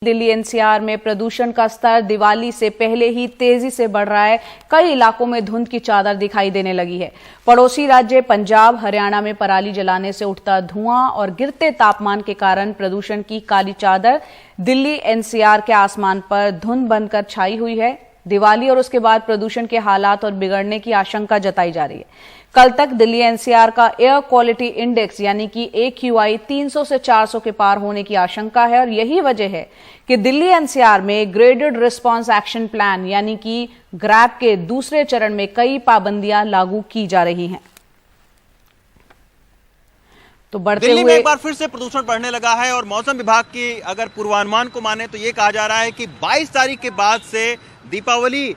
Delhi NCR में प्रदूषण का स्तर दिवाली से पहले ही तेजी से बढ़ रहा है। कई इलाकों में धुंध की चादर दिखाई देने लगी है। पड़ोसी राज्य पंजाब, हरियाणा में पराली जलाने से उठता धुआं और गिरते तापमान के कारण प्रदूषण की काली चादर दिल्ली एनसीआर के आसमान पर धुंध बनकर छाई हुई है। दिवाली और उसके बाद प्रदूषण के हालात और बिगड़ने की आशंका जताई जा रही है। कल तक दिल्ली एनसीआर का एयर क्वालिटी इंडेक्स यानी कि AQI 300 से 400 के पार होने की आशंका है और यही वजह है कि दिल्ली एनसीआर में ग्रेडेड रिस्पांस एक्शन प्लान यानी कि ग्रैप के दूसरे चरण में कई पाबंदियां लागू की जा रही हैं। तो बढ़ते दिल्ली हुए में एक बार फिर से प्रदूषण बढ़ने लगा है और मौसम विभाग की अगर पूर्वानुमान को माने तो ये कहा जा रहा है कि 22 तारीख के बाद से दीपावली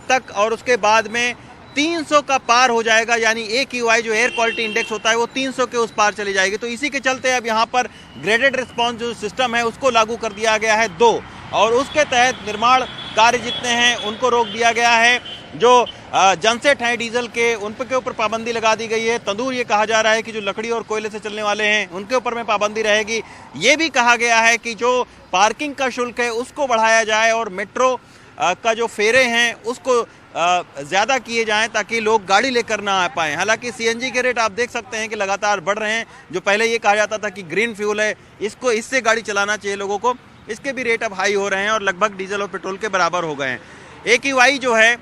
तक और उसके बाद में 300 का पार हो जाएगा, यानी AQI जो एयर क्वालिटी इंडेक्स होता है वो 300 के उस पार चली जाएगी। तो इसी के चलते अब यहाँ पर ग्रेडेड रिस्पांस जो सिस्टम है उसको लागू कर दिया गया है 2 और उसके तहत निर्माण कार्य जितने हैं उनको रोक दिया गया है। जो जनसेट हैं डीजल के उन के ऊपर पाबंदी लगा दी गई है। तंदूर ये कहा जा रहा है कि जो लकड़ी और कोयले से चलने वाले हैं उनके ऊपर में पाबंदी रहेगी। ये भी कहा गया है कि जो पार्किंग का शुल्क है उसको बढ़ाया जाए और मेट्रो का जो फेरे हैं उसको ज़्यादा किए जाएं ताकि लोग गाड़ी लेकर ना आ पाएँ। हालांकि CNG के रेट आप देख सकते हैं कि लगातार बढ़ रहे हैं। जो पहले ये कहा जाता था कि ग्रीन फ्यूल है, इसको इससे गाड़ी चलाना चाहिए लोगों को, इसके भी रेट अब हाई हो रहे हैं और लगभग डीजल और पेट्रोल के बराबर हो गए हैं। AQI जो है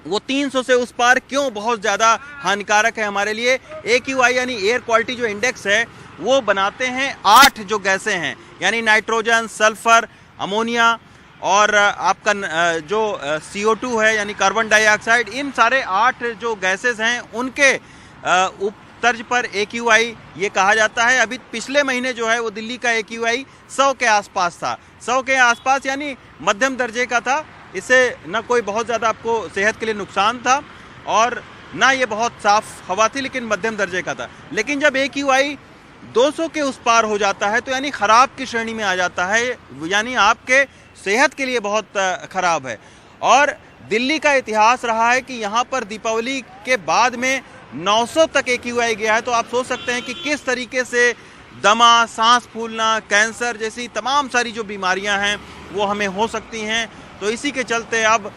वो 300 से उस पार क्यों बहुत ज़्यादा हानिकारक है हमारे लिए। AQI यानी एयर क्वालिटी जो इंडेक्स है वो बनाते हैं 8 जो गैसें हैं, यानी नाइट्रोजन, सल्फर, अमोनिया और आपका जो CO2 है यानी कार्बन डाइऑक्साइड। इन सारे 8 जो गैसेस हैं उनके तर्ज पर AQI ये कहा जाता है। अभी पिछले महीने जो है वो दिल्ली का AQI 100 के आसपास था, 100 के आसपास यानी मध्यम दर्जे का था। इससे न कोई बहुत ज़्यादा आपको सेहत के लिए नुकसान था और ना ये बहुत साफ हवा थी, लेकिन मध्यम दर्जे का था। लेकिन जब AQI 200 के उस पार हो जाता है तो यानी ख़राब की श्रेणी में आ जाता है, यानी आपके सेहत के लिए बहुत ख़राब है। और दिल्ली का इतिहास रहा है कि यहाँ पर दीपावली के बाद में 900 तक AQI गया है। तो आप सोच सकते हैं कि किस तरीके से दमा, सांस फूलना, कैंसर जैसी तमाम सारी जो बीमारियां हैं वो हमें हो सकती हैं। तो इसी के चलते अब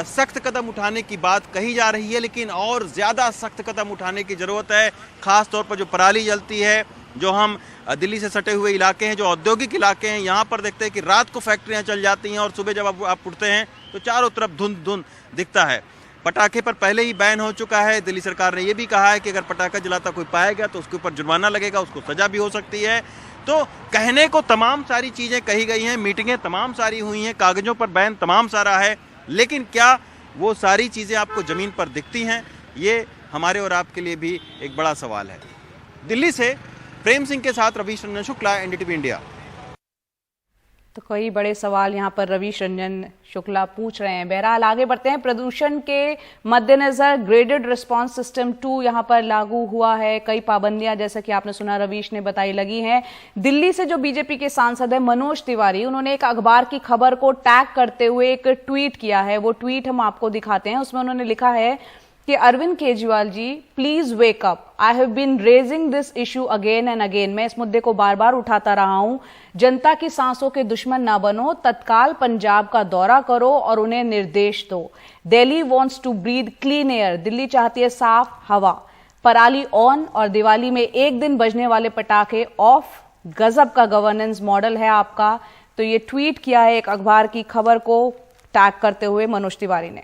सख्त कदम उठाने की बात कही जा रही है, लेकिन और ज़्यादा सख्त कदम उठाने की ज़रूरत है। ख़ास तौर पर जो पराली जलती है, जो हम दिल्ली से सटे हुए इलाके हैं, जो औद्योगिक इलाके हैं, यहाँ पर देखते हैं कि रात को फैक्ट्रियाँ चल जाती हैं और सुबह जब आप उठते हैं तो चारों तरफ धुंध दिखता है। पटाखे पर पहले ही बैन हो चुका है। दिल्ली सरकार ने यह भी कहा है कि अगर पटाखा जलाता कोई पाएगा तो उसके ऊपर जुर्माना लगेगा, उसको सजा भी हो सकती है। तो कहने को तमाम सारी चीज़ें कही गई हैं, मीटिंगें तमाम सारी हुई हैं, कागज़ों पर बैन तमाम सारा है, लेकिन क्या वो सारी चीज़ें आपको ज़मीन पर दिखती हैं? ये हमारे और आपके लिए भी एक बड़ा सवाल है। दिल्ली से प्रेम सिंह के साथ रवीश रंजन शुक्ला, NDTV इंडिया। तो कई बड़े सवाल यहाँ पर रवीश रंजन शुक्ला पूछ रहे हैं। बहरहाल आगे बढ़ते हैं। प्रदूषण के मद्देनजर ग्रेडेड रिस्पांस सिस्टम 2 यहाँ पर लागू हुआ है। कई पाबंदियां जैसा कि आपने सुना रवीश ने बताई लगी हैं। दिल्ली से जो बीजेपी के सांसद है मनोज तिवारी, उन्होंने एक अखबार की खबर को टैग करते हुए एक ट्वीट किया है। वो ट्वीट हम आपको दिखाते हैं। उसमें उन्होंने लिखा है कि Arvind Kejriwal ji, please wake up, I have been raising this issue again and again. मैं इस मुद्दे को बार बार उठाता रहा हूं। जनता की सांसों के दुश्मन ना बनो, तत्काल पंजाब का दौरा करो और उन्हें निर्देश दो। Delhi wants to breathe clean air, Delhi चाहती है साफ हवा। पराली ऑन और दिवाली में एक दिन बजने वाले पटाखे ऑफ। गजब का गवर्नेंस मॉडल है आपका। तो ये ट्वीट किया है एक अखबार की खबर को टैग करते हुए मनोज तिवारी ने।